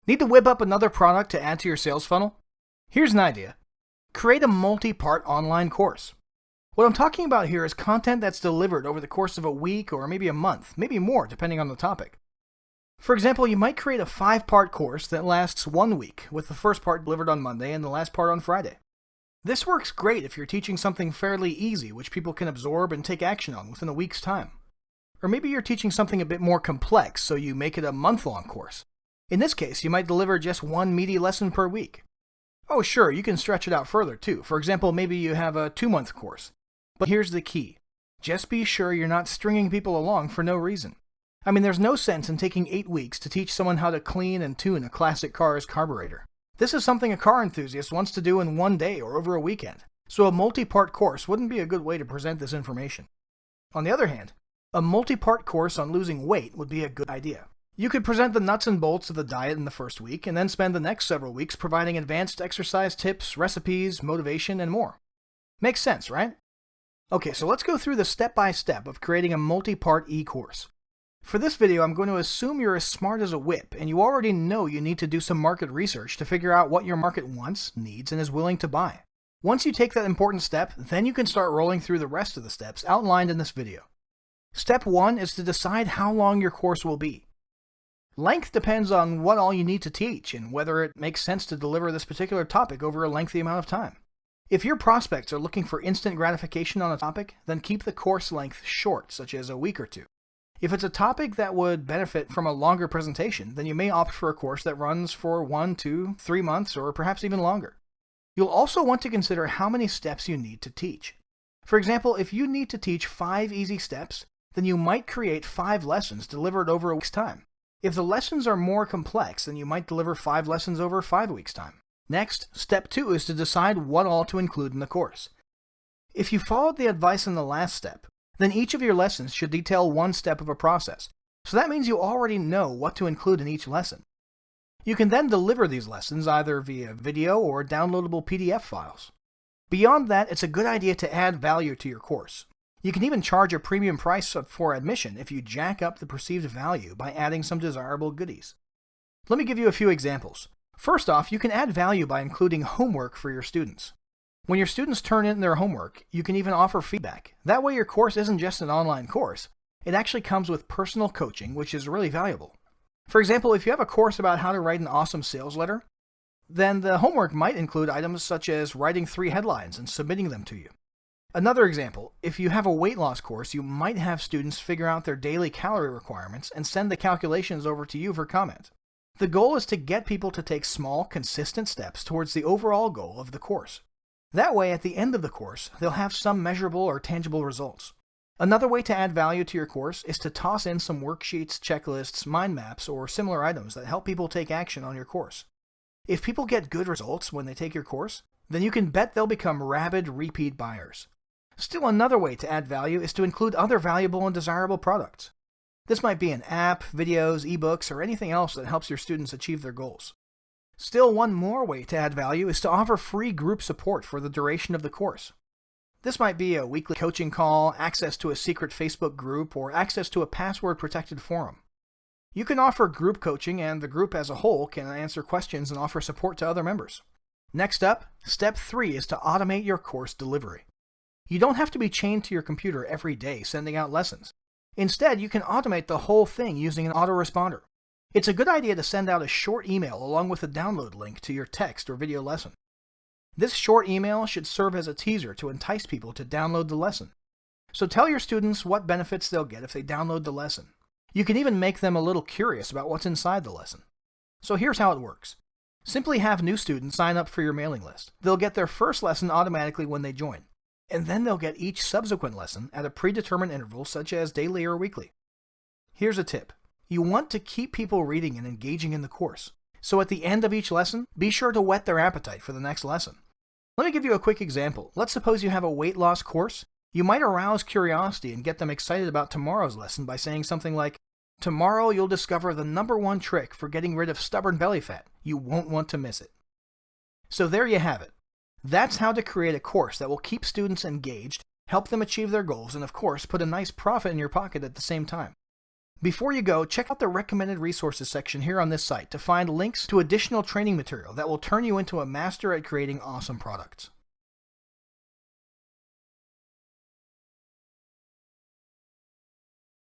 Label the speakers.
Speaker 1: Need to whip up another product to add to your sales funnel? Here's an idea. Create a multi-part online course. What I'm talking about here is content that's delivered over the course of a week or maybe a month, maybe more depending on the topic. For example, you might create a 5-part course that lasts 1 week, with the first part delivered on Monday and the last part on Friday. This works great if you're teaching something fairly easy which people can absorb and take action on within a week's time. Or maybe you're teaching something a bit more complex, so you make it a month-long course. In this case, you might deliver just one meaty lesson per week. Oh sure, you can stretch it out further too. For example, maybe you have a 2-month course. But here's the key. Just be sure you're not stringing people along for no reason. I mean, there's no sense in taking 8 weeks to teach someone how to clean and tune a classic car's carburetor. This is something a car enthusiast wants to do in 1 day or over a weekend, so a multi-part course wouldn't be a good way to present this information. On the other hand, a multi-part course on losing weight would be a good idea. You could present the nuts and bolts of the diet in the first week, and then spend the next several weeks providing advanced exercise tips, recipes, motivation, and more. Makes sense, right? Okay, so let's go through the step-by-step of creating a multi-part e-course. For this video, I'm going to assume you're as smart as a whip, and you already know you need to do some market research to figure out what your market wants, needs, and is willing to buy. Once you take that important step, then you can start rolling through the rest of the steps outlined in this video. Step 1 is to decide how long your course will be. Length depends on what all you need to teach, and whether it makes sense to deliver this particular topic over a lengthy amount of time. If your prospects are looking for instant gratification on a topic, then keep the course length short, such as a week or 2. If it's a topic that would benefit from a longer presentation, then you may opt for a course that runs for 1, 2, 3 months, or perhaps even longer. You'll also want to consider how many steps you need to teach. For example, if you need to teach 5 easy steps, then you might create 5 lessons delivered over a week's time. If the lessons are more complex, then you might deliver 5 lessons over 5 weeks' time. Next, step 2 is to decide what all to include in the course. If you followed the advice in the last step, then each of your lessons should detail 1 step of a process, so that means you already know what to include in each lesson. You can then deliver these lessons either via video or downloadable PDF files. Beyond that, it's a good idea to add value to your course. You can even charge a premium price for admission if you jack up the perceived value by adding some desirable goodies. Let me give you a few examples. First off, you can add value by including homework for your students. When your students turn in their homework, you can even offer feedback. That way your course isn't just an online course. It actually comes with personal coaching, which is really valuable. For example, if you have a course about how to write an awesome sales letter, then the homework might include items such as writing 3 headlines and submitting them to you. Another example, if you have a weight loss course, you might have students figure out their daily calorie requirements and send the calculations over to you for comment. The goal is to get people to take small, consistent steps towards the overall goal of the course. That way, at the end of the course, they'll have some measurable or tangible results. Another way to add value to your course is to toss in some worksheets, checklists, mind maps, or similar items that help people take action on your course. If people get good results when they take your course, then you can bet they'll become rabid repeat buyers. Still, another way to add value is to include other valuable and desirable products. This might be an app, videos, ebooks, or anything else that helps your students achieve their goals. Still, one more way to add value is to offer free group support for the duration of the course. This might be a weekly coaching call, access to a secret Facebook group, or access to a password-protected forum. You can offer group coaching, and the group as a whole can answer questions and offer support to other members. Next up, step 3 is to automate your course delivery. You don't have to be chained to your computer every day sending out lessons. Instead, you can automate the whole thing using an autoresponder. It's a good idea to send out a short email along with a download link to your text or video lesson. This short email should serve as a teaser to entice people to download the lesson. So tell your students what benefits they'll get if they download the lesson. You can even make them a little curious about what's inside the lesson. So here's how it works. Simply have new students sign up for your mailing list. They'll get their first lesson automatically when they join, and then they'll get each subsequent lesson at a predetermined interval such as daily or weekly. Here's a tip. You want to keep people reading and engaging in the course. So at the end of each lesson, be sure to whet their appetite for the next lesson. Let me give you a quick example. Let's suppose you have a weight loss course. You might arouse curiosity and get them excited about tomorrow's lesson by saying something like, "Tomorrow you'll discover the #1 trick for getting rid of stubborn belly fat. You won't want to miss it." So there you have it. That's how to create a course that will keep students engaged, help them achieve their goals, and of course, put a nice profit in your pocket at the same time. Before you go, check out the recommended resources section here on this site to find links to additional training material that will turn you into a master at creating awesome products.